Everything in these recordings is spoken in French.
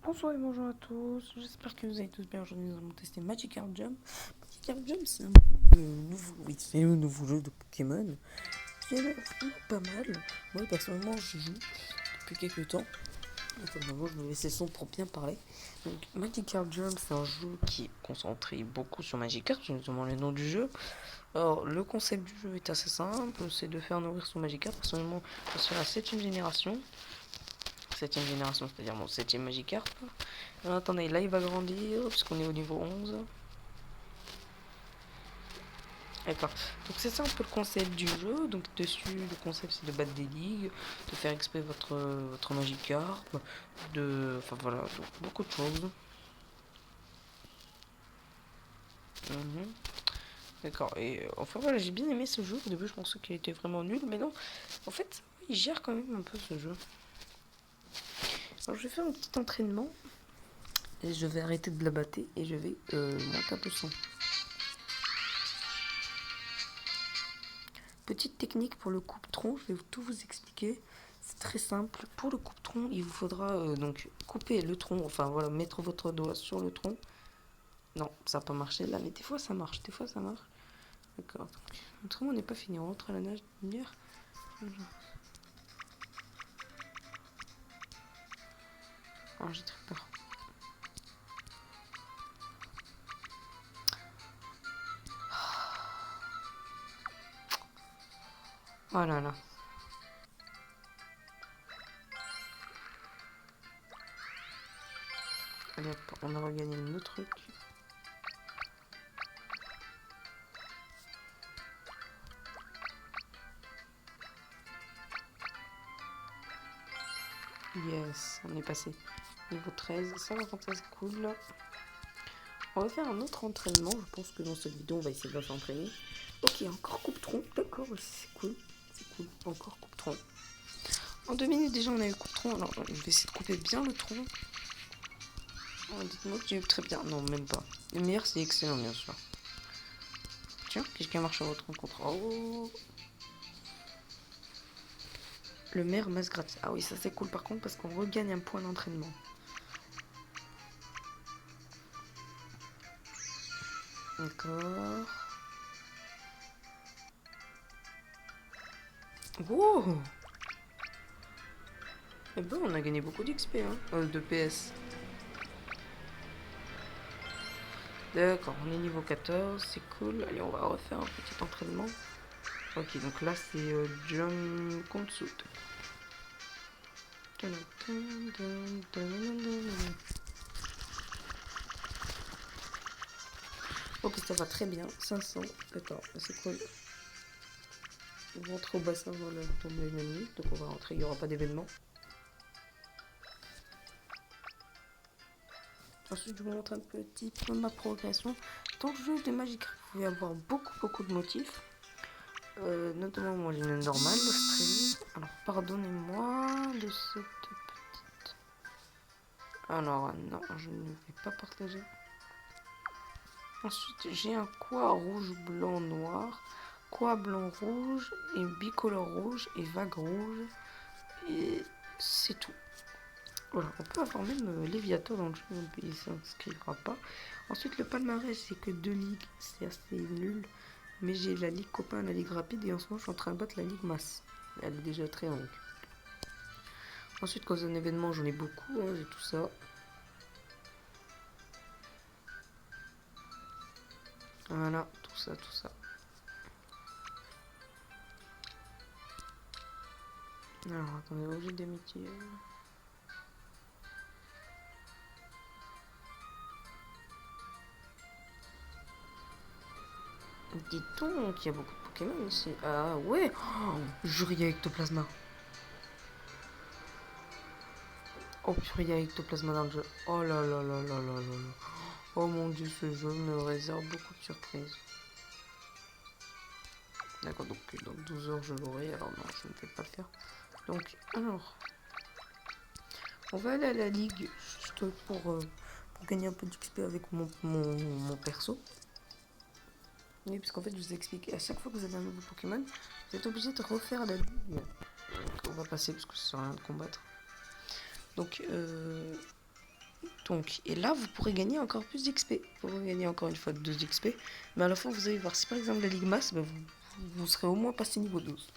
Bonsoir et bonjour à tous, j'espère que vous allez tous bien. Aujourd'hui nous allons tester Magikarp Jump. Magikarp Jump c'est un nouveau jeu de Pokémon qui a l'air pas mal. Moi personnellement j'y joue depuis quelques temps. Maintenant je vais laisser le son pour bien parler. Donc Magikarp Jump c'est un jeu qui est concentré beaucoup sur Magikarp, c'est notamment le nom du jeu. Alors le concept du jeu est assez simple, c'est de faire nourrir son Magikarp. Personnellement je suis à la 7ème génération. 7ème génération, c'est-à-dire mon 7ème Magikarp. Attendez, là il va grandir, puisqu'on est au niveau 11. D'accord. Donc c'est ça un peu le concept du jeu. Donc dessus, le concept c'est de battre des ligues, de faire exprès votre Magikarp, enfin voilà, donc beaucoup de choses. D'accord. Et enfin voilà, j'ai bien aimé ce jeu. Au début je pensais qu'il était vraiment nul, mais non. En fait, il gère quand même un peu ce jeu. Alors je vais faire un petit entraînement. Et je vais arrêter de blabater et je vais monter un peu le son. Petite technique pour le coupe-tronc, je vais tout vous expliquer. C'est très simple. Pour le coupe-tronc, il vous faudra donc couper le tronc, enfin voilà, mettre votre doigt sur le tronc. Non, ça n'a pas marché là, mais des fois ça marche, des fois ça marche. D'accord. Autrement, on n'est pas fini, on rentre à la nage lumière. Oh, j'ai très peur. Oh là là. Allez hop, on a regagné le truc. Yes, on est passé. Niveau 13, ça va quand c'est cool. On va faire un autre entraînement. Je pense que dans cette vidéo, on va essayer de s'entraîner. Ok, encore coupe-tronc. D'accord, c'est cool. C'est cool. Encore coupe-tronc. En 2 minutes déjà, on a eu coupe-tronc. Alors, je vais essayer de couper bien le tronc. Oh, dites-moi que j'ai eu très bien. Non, même pas. Le meilleur, c'est excellent, bien sûr. Tiens, quelqu'un marche à votre rencontre. Oh. Le maire masse gratis. Ah oui, ça c'est cool par contre parce qu'on regagne un point d'entraînement. D'accord. Wow. Eh ben, on a gagné beaucoup d'XP, hein. De PS. D'accord, on est niveau 14, c'est cool. Allez, on va refaire un petit entraînement. Ok, donc là c'est Jump Consult. Ok, ça va très bien. 500. D'accord, c'est cool. On rentre au bassin dans le tour de l'ennemi. Donc on va rentrer, il n'y aura pas d'événement. Ensuite, je vous montre un petit peu ma progression. Dans le jeu de Magikarp, vous pouvez avoir beaucoup de motifs. Notamment, moi j'ai une normale, l'Australie. Alors, pardonnez-moi de cette petite. Alors, non, je ne vais pas partager. Ensuite, j'ai un quoi rouge, blanc, noir, quoi blanc, rouge, et bicolore rouge, et vague rouge. Et c'est tout. Voilà, on peut avoir même Léviator dans le jeu, mais il ne s'inscrira pas. Ensuite, le palmarès, c'est que 2 ligues, c'est assez nul. Mais j'ai la ligue copain, la ligue rapide, et en ce moment, je suis en train de battre la ligue masse. Elle est déjà très longue. Ensuite, quand un événement, j'en ai beaucoup, hein, j'ai tout ça. Voilà, tout ça, tout ça. Alors, attendez, objet d'amitié. Dis donc, il y a beaucoup de Pokémon ici. Ah ouais, oh, Juria Ectoplasma. Oh purée, il y a Ectoplasma dans le jeu. Oh là là là là là là là. Oh mon dieu, ce jeu me réserve beaucoup de surprises. D'accord, donc dans 12 heures je l'aurai, alors non, je ne vais pas le faire. Donc, alors, on va aller à la ligue, juste pour gagner un peu d'XP avec mon perso. Oui, parce qu'en fait, je vous explique, à chaque fois que vous avez un nouveau Pokémon, vous êtes obligé de refaire la ligue. Donc, on va passer parce que ça sert à rien de combattre. Donc, Donc, et là, vous pourrez gagner encore plus d'XP. Vous pourrez gagner encore une fois 12 XP. Mais à la fin, vous allez voir, si par exemple la Ligue Masse, bah, vous serez au moins passé niveau 12.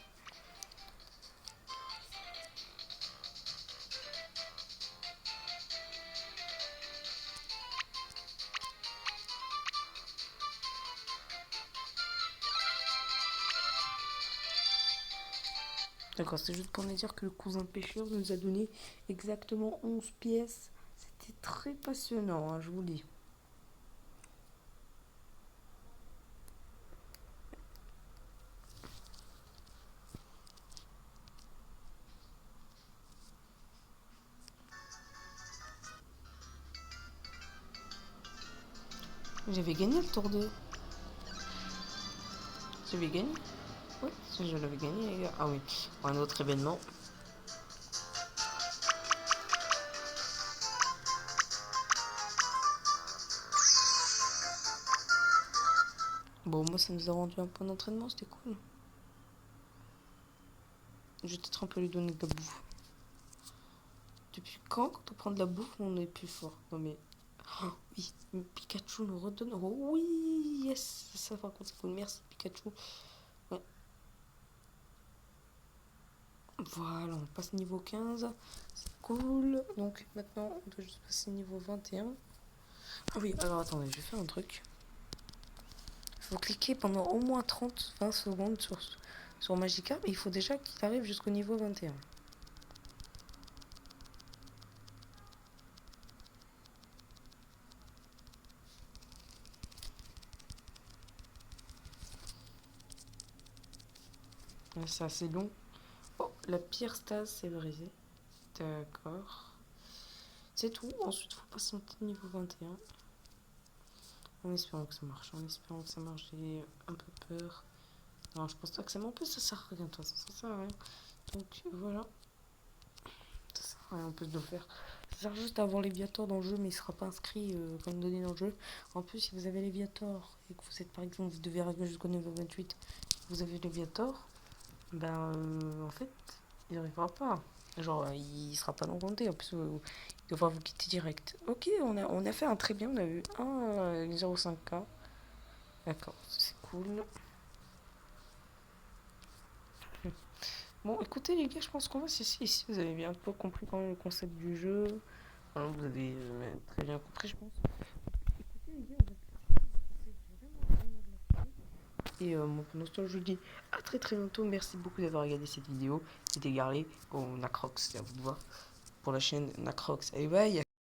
D'accord, c'est juste pour nous dire que le cousin pêcheur nous a donné exactement 11 pièces. C'était très passionnant, hein, je vous dis. J'avais gagné le tour 2. J'avais gagné. Oui, je l'avais gagné, les gars. Ah oui, pour un autre événement. Bon, moi, ça nous a rendu un point d'entraînement, c'était cool. Je vais peut-être un peu lui donner de la bouffe. Depuis quand on prend de la bouffe, on est plus fort? Non mais... Oh, oui, Pikachu nous redonne... Oh oui, yes. Ça, par contre, c'est cool. Merci, Pikachu. Ouais. Voilà, on passe niveau 15. C'est cool. Donc, maintenant, on doit juste passer niveau 21. Ah oui, alors attendez, je vais faire un truc. Il faut cliquer pendant au moins 30-20 secondes sur Magikarp. Et il faut déjà qu'il arrive jusqu'au niveau 21. Là, c'est assez long. Oh, la pire stase s'est brisée. D'accord. C'est tout. Ensuite, il faut patienter niveau 21. En espérant que ça marche. En espérant que ça marche. J'ai un peu peur. Non, je pense pas que ça m'en peut. Ça sert à rien. De toute façon, ça sert à rien. Donc, voilà. Ça sert à rien en plus de le faire. Ça sert juste à avoir les Viators dans le jeu, mais il sera pas inscrit comme donné dans le jeu. En plus, si vous avez les Viators et que vous êtes par exemple, vous devez arriver jusqu'au niveau 28, vous avez les Viators, ben en fait, il n'y arrivera pas. Genre, il sera pas non compté. En plus, il devra vous quitter direct. Ok, on a fait un très bien. On a eu un 0,5K. D'accord, c'est cool. Bon, écoutez les gars, je pense qu'on va cesser ici. Vous avez bien un peu compris quand même le concept du jeu. Enfin, vous avez très bien compris, je pense. Écoutez les gars, on va et moi, pendant ce temps, je vous dis à très très bientôt. Merci beaucoup d'avoir regardé cette vidéo. C'était Garley. Oh, Nacrox, c'est à vous de voir. Pour la chaîne Nacrox. Allez, bye!